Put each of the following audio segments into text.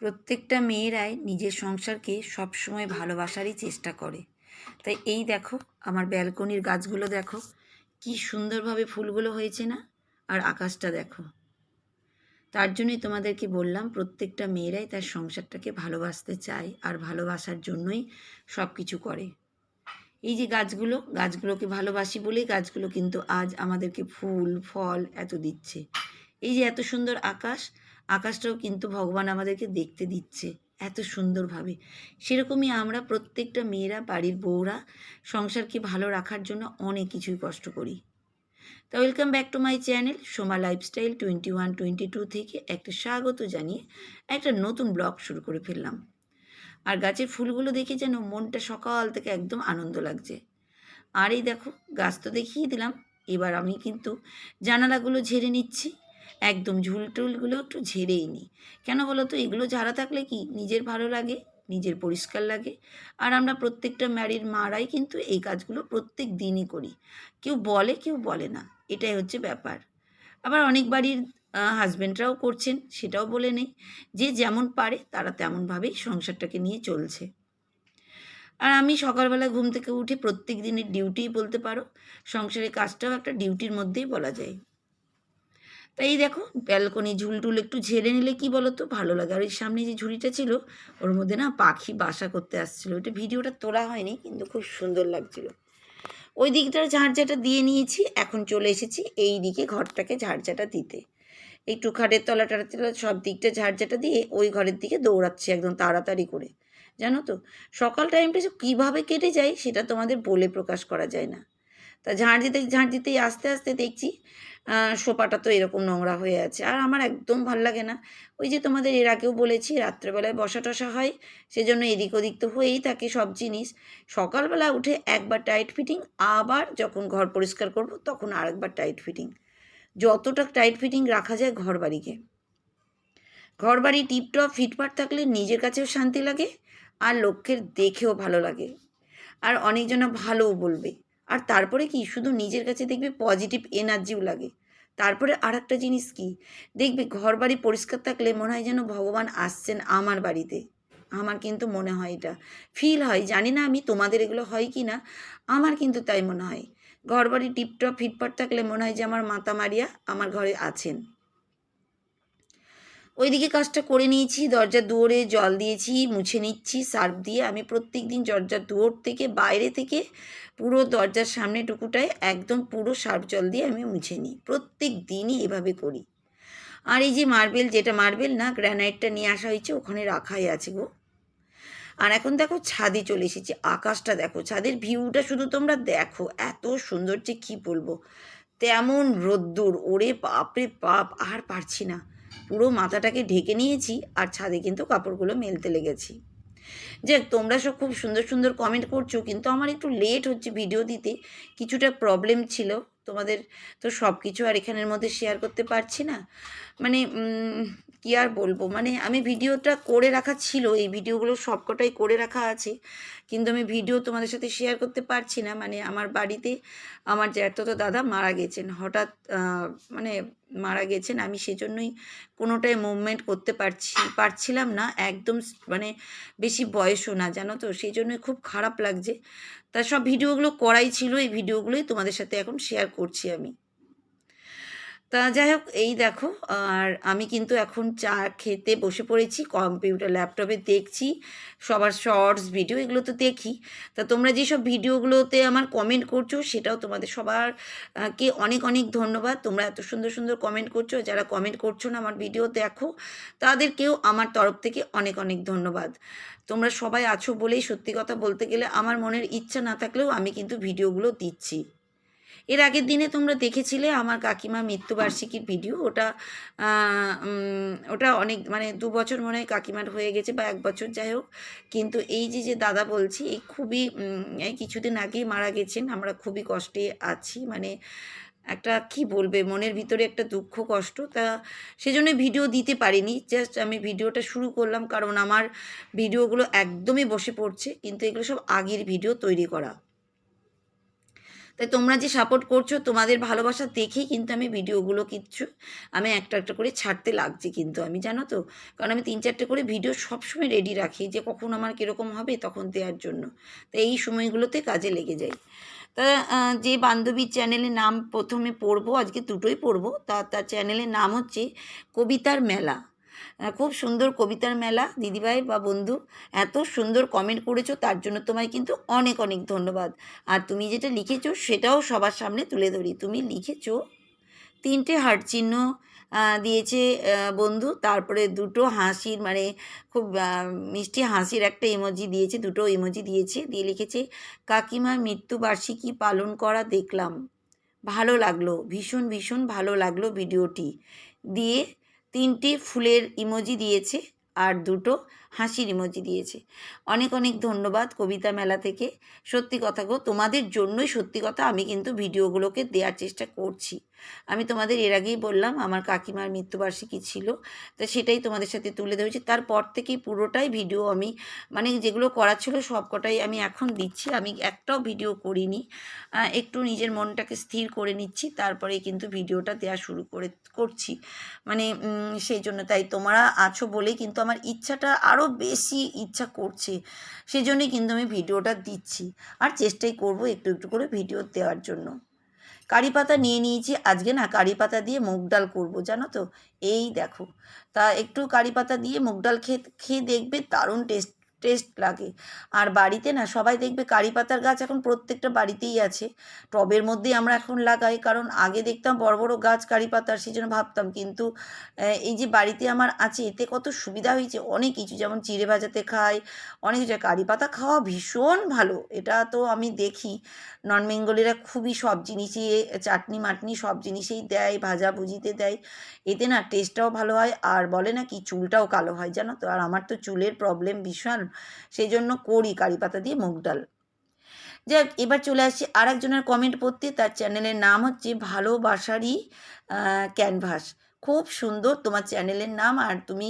প্রত্যেকটা মেয়েরাই নিজের সংসারকে সবসময় ভালোবাসারই চেষ্টা করে। তাই এই দেখো, আমার ব্যালকনির গাছগুলো দেখো কি সুন্দরভাবে ফুলগুলো হয়েছে না? আর আকাশটা দেখো। তার জন্যই তোমাদেরকে বললাম, প্রত্যেকটা মেয়েরাই তার সংসারটাকে ভালোবাসতে চায় আর ভালোবাসার জন্যই সব কিছু করে। এই যে গাছগুলোকে ভালোবাসি বলেই গাছগুলো কিন্তু আজ আমাদেরকে ফুল ফল এত দিচ্ছে। এই যে এত সুন্দর আকাশটাও কিন্তু ভগবান আমাদেরকে দেখতে দিচ্ছে এত সুন্দরভাবে। সেরকমই আমরা প্রত্যেকটা মেয়েরা, বাড়ির বউরা সংসারকে ভালো রাখার জন্য অনেক কিছুই কষ্ট করি। তা welcome back to my channel Soma lifestyle 21-22 থেকে একটা স্বাগত জানিয়ে একটা নতুন ব্লগ শুরু করে ফেললাম। আর গাছের ফুলগুলো দেখে যেন মনটা সকাল থেকে একদম আনন্দ লাগছে। আর এই দেখো, গাছ তো দেখিয়ে দিলাম, এবার আমি কিন্তু জানালাগুলো ঝেড়ে নিচ্ছি। একদম ঝুলটুলগুলো একটু ঝেড়েই নিই। কেন বলো তো? এগুলো ঝাড়া থাকলে কি নিজের ভালো লাগে, নিজের পরিষ্কার লাগে। আর আমরা প্রত্যেকটা ম্যারিড মারাই কিন্তু এই কাজগুলো প্রত্যেক দিনই করি। কেউ বলে, কেউ বলে না, এটাই হচ্ছে ব্যাপার। আবার অনেক বাড়ির হাজব্যান্ডরাও করছেন, সেটাও বলে নেই। যে যেমন পারে তারা তেমনভাবেই সংসারটাকে নিয়ে চলছে। আর আমি সকালবেলা ঘুম থেকে উঠে প্রত্যেক দিনের ডিউটিই বলতে পারো, সংসারের কাজটাও একটা ডিউটির মধ্যেই বলা যায়। তাই এই দেখো, ব্যালকনি ঝুলটুল একটু ঝেড়ে নিলে কি বলো তো ভালো লাগে। আর ওই সামনে যে ঝুড়িটা ছিল, ওর মধ্যে না পাখি বাসা করতে আসছিল। ওটা ভিডিওটা তোলা হয়নি, কিন্তু খুব সুন্দর লাগছিল। ওই দিকটার ঝাড়ঝাটা দিয়ে নিয়েছি, এখন চলে এসেছি এই দিকে ঘরটাকে ঝাড়ঝাটা দিতে। একটু খাটের তলা সব দিকটা ঝাড়ঝাটা দিয়ে ওই ঘরের দিকে দৌড়াচ্ছি একদম তাড়াতাড়ি করে। জানো তো, সকাল টাইমটা যে কীভাবে কেটে যায় সেটা তোমাদের বলে প্রকাশ করা যায় না। তা ঝাড় দিতেই আস্তে আস্তে দেখছি সোফাটা তো এরকম নোংরা হয়ে আছে। আর আমার একদম ভাল লাগে না। ওই যে তোমাদের এর আগেও বলেছি, রাত্রেবেলায় বসা টসা হয়, সেজন্য এদিক ওদিক তো হয়েই থাকে সব জিনিস। সকালবেলা উঠে একবার টাইট ফিটিং, আবার যখন ঘর পরিষ্কার করব তখন আরেকবার টাইট ফিটিং। যতটা টাইট ফিটিং রাখা যায় ঘরবাড়ি টিপটপ ফিটফাট থাকলে নিজের কাছেও শান্তি লাগে, আর লোকের দেখেও ভালো লাগে, আর অনেকজনা ভালোও বলবে। আর তারপরে কি, শুধু নিজের কাছে দেখবে পজিটিভ এনার্জিও লাগে। তারপরে আর একটা জিনিস কি, দেখবে ঘরবাড়ি পরিষ্কার থাকলে মনে হয় যেন ভগবান আসছেন আমার বাড়িতে। আমার কিন্তু মনে হয়, এটা ফিল হয়। জানি না আমি তোমাদের এগুলো হয় কি না, আমার কিন্তু তাই মনে হয়। ঘরবাড়ি টিপটপ ফিটফাট থাকলে মনে হয় যে আমার মাতা মারিয়া আমার ঘরে আছেন। ওইদিকে কাজটা করে নিয়েছি, দরজার দুয়ারে জল দিয়েছি, মুছে নিচ্ছি সার্ফ দিয়ে। আমি প্রত্যেক দিন দরজার দুয়ার থেকে বাইরে থেকে পুরো দরজার সামনে টুকুটায় একদম পুরো সার্ফ জল দিয়ে আমি মুছে নিই। প্রত্যেক দিনই এভাবে করি। আর এই যে মার্বেল না, গ্রানাইটটা নিয়ে আসা হয়েছে, ওখানে রাখাই আছে গো। আর এখন দেখো ছাদে চলে এসেছি, আকাশটা দেখো, ছাদের ভিউটা শুধু তোমরা দেখো, এত সুন্দর যে কী বলবো। তেমন রোদ্দুর, ওরে বাপরে বাপ, আর পারছি না। পুরো মাথাটাকে ঢেকে নিয়েছি আর ছাদে কিন্তু কাপড়গুলো মেলতে লেগেছি। যাক, তোমরা সব খুব সুন্দর সুন্দর কমেন্ট করছো, কিন্তু আমার একটু লেট হচ্ছে ভিডিও দিতে। কিছুটা প্রবলেম ছিল, তোমাদের তো সব কিছু আর এখানের মধ্যে শেয়ার করতে পারছি না। মানে কী আর বলবো, মানে আমি ভিডিওটা করে রাখা ছিল, এই ভিডিওগুলো সবকটাই করে রাখা আছে, কিন্তু আমি ভিডিও তোমাদের সাথে শেয়ার করতে পারছি না। মানে আমার বাড়িতে আমার জ্যাঠাতো দাদা মারা গেছেন হঠাৎ, মানে মারা গেছেন। আমি সেজন্যই কোনোটাই মুভমেন্ট করতে পারছিলাম না একদম। মানে বেশি বয়সও না, জানো তো, সেই জন্যই খুব খারাপ লাগছে। তা সব ভিডিওগুলো করাই ছিল, এই ভিডিওগুলোই তোমাদের সাথে এখন শেয়ার করছি আমি। তা যাই হোক, এই দেখো, আর আমি কিন্তু এখন চা খেতে বসে পড়েছি, কম্পিউটার ল্যাপটপে দেখছি সবার শর্টস ভিডিও, এগুলো তো দেখি। তা তোমরা যেসব ভিডিওগুলোতে আমার কমেন্ট করছো, সেটাও তোমাদের সবার কে অনেক অনেক ধন্যবাদ। তোমরা এত সুন্দর সুন্দর কমেন্ট করছো। যারা কমেন্ট করছো না, আমার ভিডিও দেখো, তাদেরকেও আমার তরফ থেকে অনেক অনেক ধন্যবাদ। তোমরা সবাই আছো বলেই, সত্যি কথা বলতে গেলে, আমার মনের ইচ্ছা না থাকলেও আমি কিন্তু ভিডিওগুলো দিচ্ছি। এর আগের দিনে তোমরা দেখেছিলে আমার কাকিমা মৃত্যুবার্ষিকীর ভিডিও, ওটা অনেক, মানে 2 বছর মনে হয় কাকিমার হয়ে গেছে, বা 1 বছর, যাই হোক। কিন্তু এই যে দাদা বলছি, এই খুবই এই কিছুদিন আগেই মারা গেছেন। আমরা খুবই কষ্টে আছি, মানে একটা কি বলবে, মনের ভিতরে একটা দুঃখ কষ্ট। তা সেজন্য ভিডিও দিতে পারিনি, জাস্ট আমি ভিডিওটা শুরু করলাম, কারণ আমার ভিডিওগুলো একদমই বসে পড়ছে, কিন্তু এগুলো সব আগের ভিডিও তৈরি করা। তাই তোমরা যে সাপোর্ট করছো, তোমাদের ভালোবাসা দেখেই কিন্তু আমি ভিডিওগুলো আমি একটা একটা করে ছাড়তে লাগছি কিন্তু আমি, জানো তো, কারণ আমি 3-4টে করে ভিডিও সবসময় রেডি রাখি যে কখন আমার কীরকম হবে তখন দেওয়ার জন্য। তো এই সময়গুলোতে কাজে লেগে যায়। তা যে বান্ধবীর চ্যানেলের নাম প্রথমে পড়বো, আজকে দুটোই পড়বো, তার চ্যানেলের নাম হচ্ছে কবিতার মেলা। খুব সুন্দর কবিতার মেলা দিদিভাই বা বন্ধু, এত সুন্দর কমেন্ট করেছো, তার জন্য তোমায় কিন্তু অনেক অনেক ধন্যবাদ। আর তুমি যেটা লিখেছো সেটাও সবার সামনে তুলে ধরি। তুমি লিখেছো 3টে হার্ট চিহ্ন দিয়েছে বন্ধু, তারপরে 2টো হাসির মানে খুব মিষ্টি হাসির একটা ইমোজি দিয়েছে, 2টো ইমোজি দিয়েছে, দিয়ে লিখেছে কাকিমার মৃত্যুবার্ষিকী পালন করা দেখলাম, ভালো লাগলো, ভীষণ ভীষণ ভালো লাগলো ভিডিওটি, দিয়ে 3টে ফুলের ইমোজি দিয়েছে আর 2টো হাসির ইমোজি দিয়েছে। অনেক অনেক ধন্যবাদ কবিতা মেলা থেকে। সত্যি কথা গো, তোমাদের জন্যই সত্যি কথা আমি কিন্তু ভিডিওগুলোকে দেওয়ার চেষ্টা করছি। আমি তোমাদের এর আগেই বললাম আমার কাকিমার মৃত্যুবার্ষিকী ছিল, তো সেটাই তোমাদের সাথে তুলে ধরেছি। তারপর থেকেই পুরোটাই ভিডিও আমি মানে যেগুলো করার ছিল সব কটাই আমি এখন দিচ্ছি। আমি একটাও ভিডিও করিনি, একটু নিজের মনটাকে স্থির করে নিচ্ছি, তারপরেই কিন্তু ভিডিওটা দেওয়া শুরু করছি। মানে সেই জন্য, তাই তোমরা আছো বলেই কিন্তু আমার ইচ্ছাটা আরও বেশি ইচ্ছা করছে, সেই জন্যই কিন্তু আমি ভিডিওটা দিচ্ছি। আর চেষ্টাই করব একটু একটু করে ভিডিও দেওয়ার জন্য। কারি পাতা নিয়ে নিয়েছি, আজকে না কারি পাতা দিয়ে মুগ ডাল করবো, জানো তো। এই দেখো, তা একটু কারি পাতা দিয়ে মুগ ডাল খেয়ে দেখবে, দারুণ টেস্ট লাগে। আর বাড়িতে না সবাই দেখবে কারি পাতার গাছ এখন প্রত্যেকটা বাড়িতেই আছে। টবের মধ্যেই আমরা এখন লাগাই, কারণ আগে দেখতাম বড় বড় গাছ কারি পাতার, সেই জন্য ভাবতাম, কিন্তু এই যে বাড়িতে আমার আছে এতে কত সুবিধা হয়েছে, অনেক কিছু, যেমন চিড়ে ভাজাতে খাই, অনেক কিছু। কারি পাতা খাওয়া ভীষণ ভালো, এটা তো আমি দেখি নন বেঙ্গলিরা খুবই সব জিনিসই চাটনি মাটনি সব জিনিসেই দেয়, ভাজাভুজিতে দেয়, এতে না টেস্টটাও ভালো হয়, আর বলে না কি চুলটাও কালো হয়, জানো তো। আর আমার তো চুলের প্রবলেম ভীষণ, সেই জন্য করি কারি পাতা দিয়ে মুগ ডাল। যাক, এবার চলে আসছি আর একজনের কমেন্ট পড়তে। তার চ্যানেলের নাম হচ্ছে ভালোবাসারই ক্যানভাস। খুব সুন্দর তোমার চ্যানেলের নাম, আর তুমি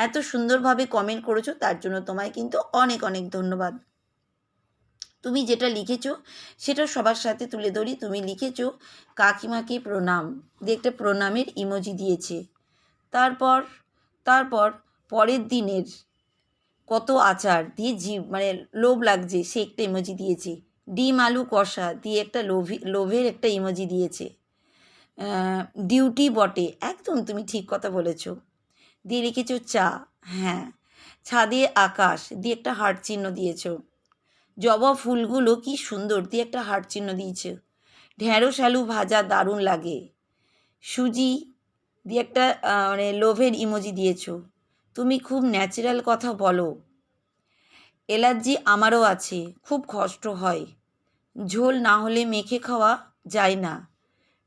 এত সুন্দরভাবে কমেন্ট করেছো, তার জন্য তোমায় কিন্তু অনেক অনেক ধন্যবাদ। তুমি যেটা লিখেছো সেটা সবার সাথে তুলে ধরি। তুমি লিখেছো কাকিমাকে প্রণাম, দিয়ে একটা প্রণামের ইমোজি দিয়েছে। তারপর তারপর পরের দিনের কত আচার দিয়ে মানে লোভ লাগছে সে একটা ইমোজি দিয়েছে। ডিম আলু কষা দিয়ে একটা লোভের একটা ইমোজি দিয়েছে। ডিউটি বটে, একদম তুমি ঠিক কথা বলেছো, দিয়ে লিখেছো চা, হ্যাঁ, ছাদে আকাশ দিয়ে একটা হার্ট চিহ্ন দিয়েছো। জবা ফুলগুলো কি সুন্দর দিয়ে একটা হার্ট চিহ্ন দিয়েছে। ঢেঁড়স আলু ভাজা দারুণ লাগে। সুজি দিয়ে একটা মানে লোভের ইমোজি দিয়েছো। তুমি খুব ন্যাচারাল কথা বলো। অ্যালার্জি আমারও আছে, খুব কষ্ট হয়, ঝোল না হলে মেখে খাওয়া যায় না,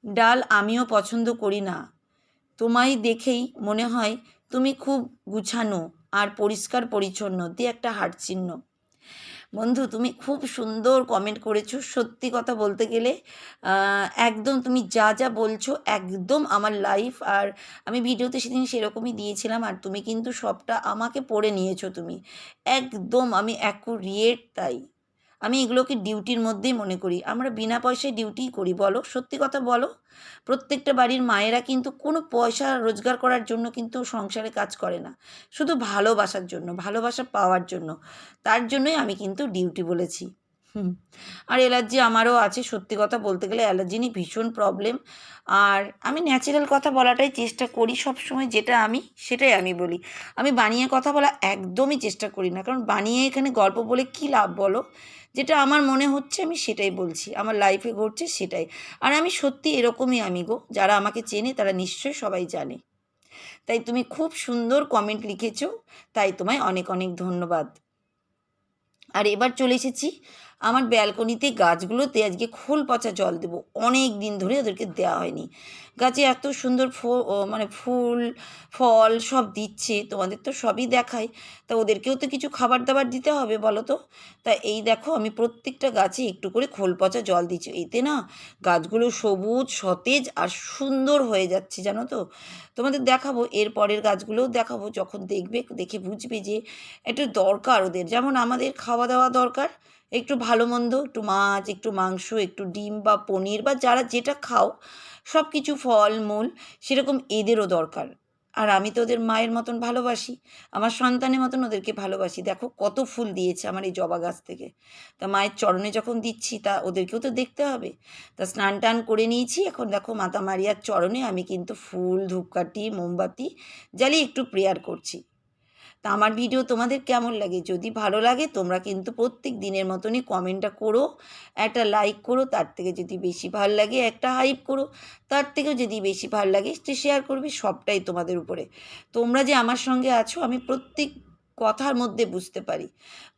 ডাল আমিও পছন্দ করি না, তোমায় দেখেই মনে হয় তুমি খুব গুছানো আর পরিষ্কার পরিচ্ছন্ন দিয়ে একটা হার্ট চিহ্ন। বন্ধু, তুমি খুব সুন্দর কমেন্ট করেছো, সত্যি কথা বলতে গেলে একদম তুমি যা যা বলছো একদম আমার লাইফ। আর আমি ভিডিওতে সেদিন সেরকমই দিয়েছিলাম, আর তুমি কিন্তু সবটা আমাকে পড়ে নিয়েছো তুমি একদম, আমি অ্যাকুরেট। তাই আমি এগুলোকে ডিউটির মধ্যেই মনে করি। আমরা বিনা পয়সায় ডিউটিই করি, বলো সত্যি কথা বলো। প্রত্যেকটা বাড়ির মায়েরা কিন্তু কোনো পয়সা রোজগার করার জন্য কিন্তু সংসারে কাজ করে না, শুধু ভালোবাসার জন্য, ভালোবাসা পাওয়ার জন্য। তার জন্যই আমি কিন্তু ডিউটি বলেছি। আর অ্যালার্জি আমারও আছে, সত্যি কথা বলতে গেলে অ্যালার্জি নিয়ে ভীষণ প্রবলেম। আর আমি ন্যাচারাল কথা বলাটাই চেষ্টা করি সবসময়, যেটা আমি সেটাই আমি বলি। আমি বানিয়ে কথা বলা একদমই চেষ্টা করি না, কারণ বানিয়ে এখানে গল্প বলে কী লাভ বলো। যেটা আমার মনে হচ্ছে আমি সেটাই বলছি, আমার লাইফে ঘটছে সেটাই। আর আমি সত্যি এরকমই আমি গো, যারা আমাকে চেনে তারা নিশ্চয়ই সবাই জানে। তাই তুমি খুব সুন্দর কমেন্ট লিখেছো, তাই তোমায় অনেক অনেক ধন্যবাদ। আর এবার চলে এসেছি আমার ব্যালকনিতে গাছগুলোতে আজকে খোল পচা জল দেবো, অনেক দিন ধরে ওদেরকে দেওয়া হয়নি। গাছে এত সুন্দর মানে ফুল ফল সব দিচ্ছে, তোমাদের তো সবই দেখায়, তা ওদেরকেও তো কিছু খাবার দাবার দিতে হবে বলো তো। তা এই দেখো আমি প্রত্যেকটা গাছে একটু করে খোল পচা জল দিচ্ছি, এতে না গাছগুলো সবুজ সতেজ আর সুন্দর হয়ে যাচ্ছে, জানো তো। তোমাদের দেখাবো, এর পরের গাছগুলোও দেখাবো, যখন দেখবে দেখে বুঝবে যে একটু দরকার ওদের, যেমন আমাদের খাওয়া দাওয়া দরকার, একটু ভালো মন্দ, একটু মাছ, একটু মাংস, একটু ডিম বা পনির বা যারা যেটা খাও, সব কিছু ফল মূল সেরকম এদেরও দরকার। আর আমি তো ওদের মায়ের মতন ভালোবাসি, আমার সন্তানের মতন ওদেরকে ভালোবাসি। দেখো কত ফুল দিয়েছে আমার এই জবা গাছ থেকে। তা মায়ের চরণে যখন দিচ্ছি তা ওদেরকেও তো দেখতে হবে। তা স্নান টান করে নিয়েছি, এখন দেখো মাতা মারিয়ার চরণে আমি কিন্তু ফুল, ধূপকাঠি, মোমবাতি জ্বালিয়ে একটু প্রেয়ার করছি। তা আমার ভিডিও তোমাদের কেমন লাগে? যদি ভালো লাগে তোমরা কিন্তু প্রত্যেক দিনের মতনই কমেন্টটা করো, একটা লাইক করো, তার থেকে যদি বেশি ভালো লাগে একটা হাইপ করো, তার থেকেও যদি বেশি ভালো লাগে শেয়ার করবে, সবটাই তোমাদের উপরে। তোমরা যে আমার সঙ্গে আছো আমি প্রত্যেক কথার মধ্যে বুঝতে পারি,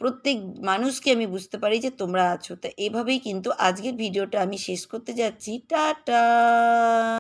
প্রত্যেক মানুষকে আমি বুঝতে পারি যে তোমরা আছো। তা এভাবেই কিন্তু আজকের ভিডিওটা আমি শেষ করতে যাচ্ছি। টাটা।